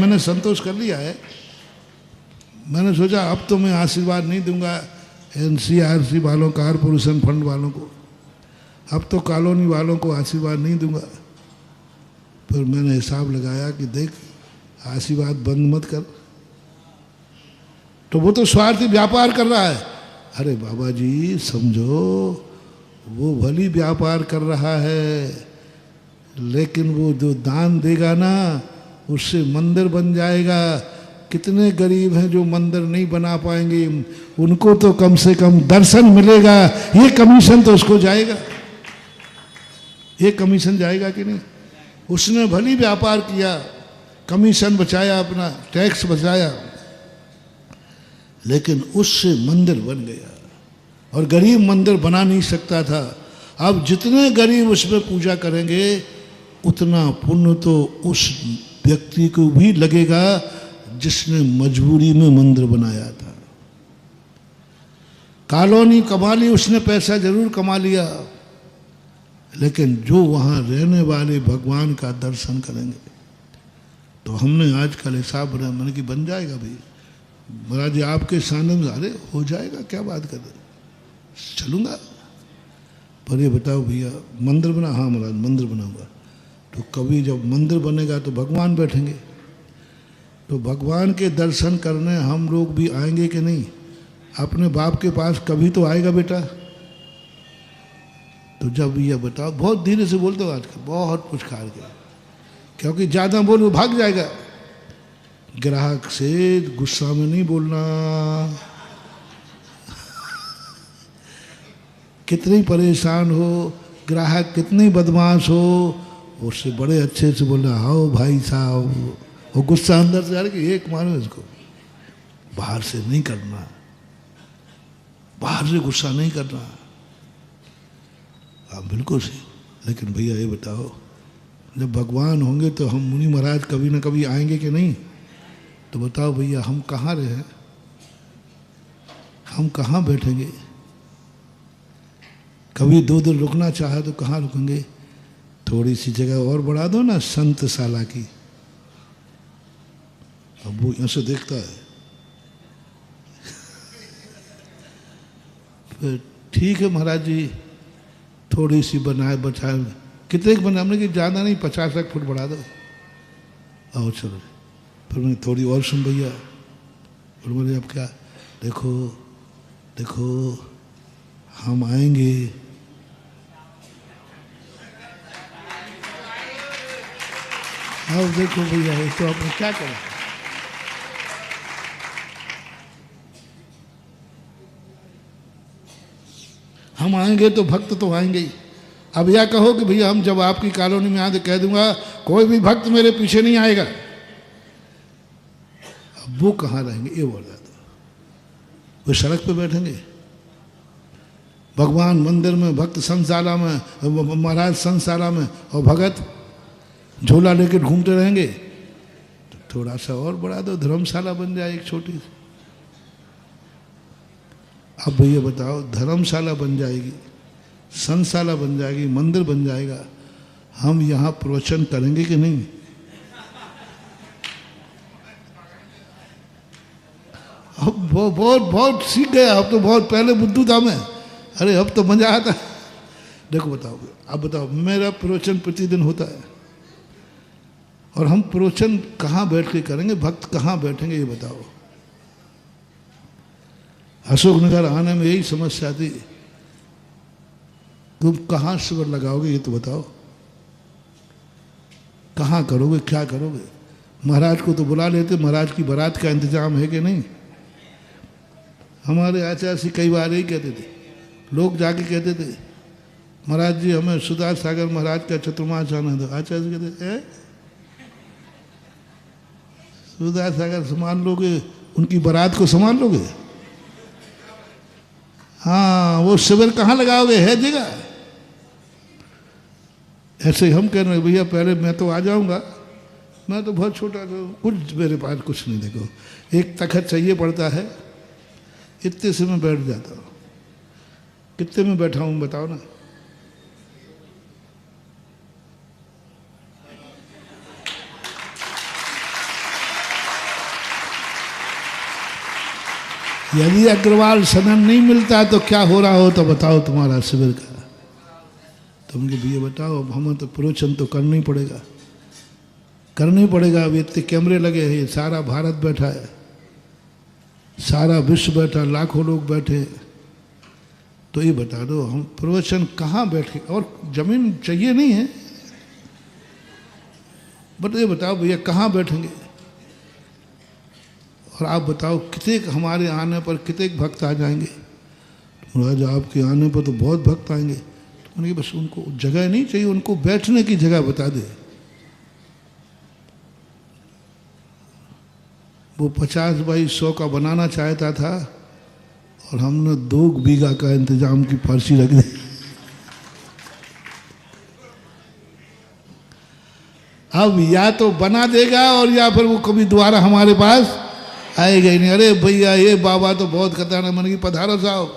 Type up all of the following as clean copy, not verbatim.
मैंने संतोष कर लिया है। मैंने सोचा अब तो मैं आशीर्वाद नहीं दूंगा एनसीआरसी वालों, कारपोरेशन फंड वालों को, अब तो कॉलोनी वालों को आशीर्वाद नहीं दूंगा। फिर मैंने हिसाब लगाया कि देख आशीर्वाद बंद मत कर, तो वो तो स्वार्थी व्यापार कर रहा है। अरे बाबा जी समझो, वो भली व्यापार कर रहा है, लेकिन वो जो दान देगा ना उससे मंदिर बन जाएगा। कितने गरीब हैं जो मंदिर नहीं बना पाएंगे, उनको तो कम से कम दर्शन मिलेगा। ये कमीशन तो उसको जाएगा, ये कमीशन जाएगा कि नहीं? उसने भली व्यापार किया, कमीशन बचाया, अपना टैक्स बचाया, लेकिन उससे मंदिर बन गया। और गरीब मंदिर बना नहीं सकता था। अब जितने गरीब उसमें पूजा करेंगे उतना पुण्य तो उस व्यक्ति को भी लगेगा जिसने मजबूरी में मंदिर बनाया था। कॉलोनी कमा ली उसने, पैसा जरूर कमा लिया, लेकिन जो वहाँ रहने वाले भगवान का दर्शन करेंगे। तो हमने आजकल हिसाब बनाया, मैंने कि बन जाएगा भाई महाराज जी आपके सामने में। अरे हो जाएगा, क्या बात कर रहे, चलूँगा। पर ये बताओ भैया मंदिर बना? हाँ महाराज मंदिर बनाऊंगा। तो कभी जब मंदिर बनेगा तो भगवान बैठेंगे, तो भगवान के दर्शन करने हम लोग भी आएंगे कि नहीं? अपने बाप के पास कभी तो आएगा बेटा। तो जब ये बताओ, बहुत धीरे से बोलते हो आजकल, बहुत कुछ खा के, क्योंकि ज़्यादा बोलो भाग जाएगा। ग्राहक से गुस्सा में नहीं बोलना। कितनी परेशान हो, ग्राहक कितनी बदमाश हो, उससे बड़े अच्छे से बोलना, आओ भाई साहब। वो गुस्सा अंदर से आ रहा कि एक मारो इसको, बाहर से नहीं करना, बाहर से गुस्सा नहीं करना। आप बिल्कुल सही। लेकिन भैया ये बताओ, जब भगवान होंगे तो हम मुनि महाराज कभी ना कभी आएंगे कि नहीं? तो बताओ भैया हम कहाँ रहे, हम कहाँ बैठेंगे? कभी 2 दिन रुकना चाहे तो कहाँ रुकेंगे? थोड़ी सी जगह और बढ़ा दो ना संतशाला की। अब वो यहाँ से देखता है, फिर ठीक है महाराज जी थोड़ी सी बनाए बचाए। कितने बना? हमने कि ज़्यादा नहीं, 50 फुट बढ़ा दो। आओ चलो। फिर मैंने थोड़ी और सुन भैया, फिर बोले अब क्या? देखो देखो हम आएंगे, अब देखो भैया ये तो आपने क्या करा। हम आएंगे तो भक्त तो आएंगे ही। अब यह कहो कि भैया हम जब आपकी कॉलोनी में आते कह दूंगा कोई भी भक्त मेरे पीछे नहीं आएगा, अब वो कहाँ रहेंगे? ये बोल जाता, वो सड़क पे बैठेंगे। भगवान मंदिर में, भक्त संशाला में, महाराज संशाला में, और भगत झोला लेकर घूमते रहेंगे। तो थोड़ा सा और बढ़ा दो, धर्मशाला बन जाए एक छोटी सी। अब भैया बताओ, धर्मशाला बन जाएगी, संशाला बन जाएगी, मंदिर बन जाएगा, हम यहाँ प्रवचन करेंगे कि नहीं? अब वो बहुत सीख गया, अब तो बहुत पहले बुद्धू था मैं। अरे अब तो मजा आता है। देखो बताओ, अब बताओ मेरा प्रवचन प्रतिदिन होता है, और हम प्रवचन कहाँ बैठ के करेंगे? भक्त कहाँ बैठेंगे ये बताओ? अशोकनगर आने में यही समस्या थी, तुम कहाँ शिविर लगाओगे ये तो बताओ, कहाँ करोगे, क्या करोगे? महाराज को तो बुला लेते, महाराज की बारात का इंतजाम है कि नहीं? हमारे आचार्य जी कई बार यही कहते थे, लोग जाके कहते थे महाराज जी हमें सुधार सागर महाराज का चतुर्मास जाना दो। आचार्य जी कहते सुधार सागर संभाल लोगे, उनकी बारात को संभाल लोगे? हाँ, वो शिविर कहाँ लगाओगे, है जगह? ऐसे हम कह रहे हैं भैया पहले मैं तो आ जाऊंगा, मैं तो बहुत छोटा था, कुछ मेरे पास कुछ नहीं। देखो एक तखत चाहिए पड़ता है, इतने से मैं बैठ जाता हूँ। कितने में बैठा हूँ बताओ ना? यदि अग्रवाल सदन नहीं मिलता तो क्या हो रहा हो तो बताओ तुम्हारा शिविर का। तुम के भैया बताओ, अब हमें तो प्रवचन तो करना ही पड़ेगा, करना ही पड़ेगा। अब इतने कैमरे लगे हैं, सारा भारत बैठा है, सारा विश्व बैठा, लाखों लोग बैठे, तो ये बता दो हम प्रवचन कहाँ बैठे, और जमीन चाहिए नहीं है, बट ये बताओ भैया कहाँ बैठेंगे। और आप बताओ कितने हमारे आने पर कितने भक्त आ जाएंगे। तो महाराज आपके आने पर तो बहुत भक्त आएंगे। तो मैंने बस उनको जगह नहीं चाहिए, उनको बैठने की जगह बता दे। वो 50 बाई 100 का बनाना चाहता था और हमने 2 बीघा का इंतजाम की पर्ची रख दी। अब या तो बना देगा और या फिर वो कभी दोबारा हमारे पास आएगा ही नहीं। अरे भैया ये बाबा तो बहुत खतरनाक, मन की पधारो साहब,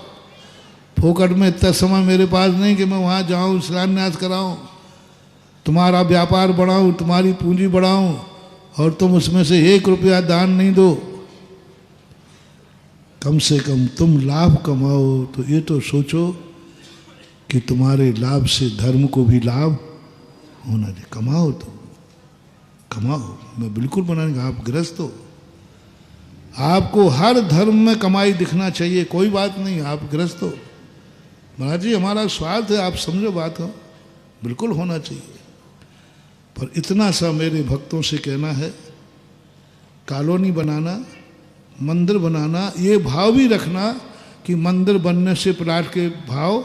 फोकट में इतना समय मेरे पास नहीं कि मैं वहाँ जाऊँ शिलान्यास कराऊँ, तुम्हारा व्यापार बढ़ाऊँ, तुम्हारी पूंजी बढ़ाऊँ और तुम उसमें से 1 रुपया दान नहीं दो। कम से कम तुम लाभ कमाओ तो ये तो सोचो कि तुम्हारे लाभ से धर्म को भी लाभ होना चाहिए। कमाओ तो कमाओ, मैं बिल्कुल बनाएंगे। आप गृहस्थ हो, आपको हर धर्म में कमाई दिखना चाहिए, कोई बात नहीं, आप गृहस्थ हो। महाराज जी हमारा स्वार्थ है, आप समझो बात हो, बिल्कुल होना चाहिए। पर इतना सा मेरे भक्तों से कहना है, कॉलोनी बनाना, मंदिर बनाना, ये भाव भी रखना कि मंदिर बनने से प्लाट के भाव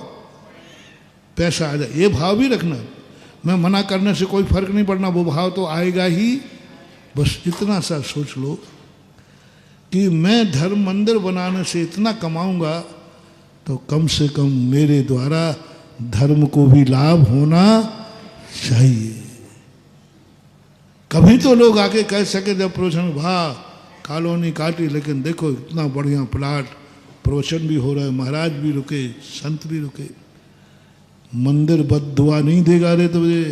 पैसा आ जाए, ये भाव भी रखना। मैं मना करने से कोई फर्क नहीं पड़ना, वो भाव तो आएगा ही। बस इतना सा सोच लो कि मैं धर्म मंदिर बनाने से इतना कमाऊंगा तो कम से कम मेरे द्वारा धर्म को भी लाभ होना चाहिए। कभी तो लोग आके कह सके जब प्रवचन, वाह कॉलोनी काटी, लेकिन देखो इतना बढ़िया प्लाट, प्रवचन भी हो रहा है, महाराज भी रुके, संत भी रुके। मंदिर बद दुआ नहीं देगा रे तुझे,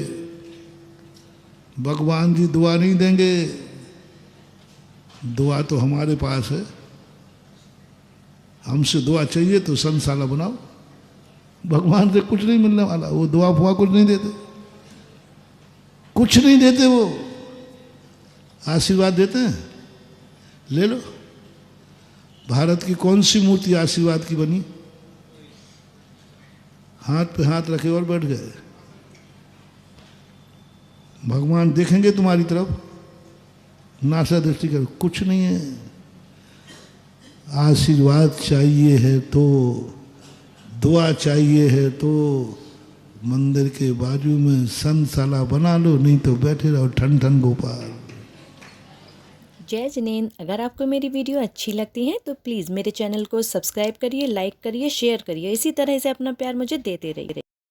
भगवान जी दुआ नहीं देंगे, दुआ तो हमारे पास है। हमसे दुआ चाहिए तो संतशाला बनाओ, भगवान से कुछ नहीं मिलने वाला, वो दुआ फुआ कुछ नहीं देते, कुछ नहीं देते, वो आशीर्वाद देते हैं। ले लो, भारत की कौन सी मूर्ति आशीर्वाद की बनी? हाथ पे हाथ रखे और बैठ गए। भगवान देखेंगे तुम्हारी तरफ, नासा दृष्टि कर, कुछ नहीं है। आशीर्वाद चाहिए है तो, दुआ चाहिए है तो मंदिर के बाजू में संतशाला बना लो, नहीं तो बैठे रहो ठन ठन गोपाल। जय जिनेंद्र। अगर आपको मेरी वीडियो अच्छी लगती है तो प्लीज़ मेरे चैनल को सब्सक्राइब करिए, लाइक करिए, शेयर करिए। इसी तरह से अपना प्यार मुझे देते रहिए।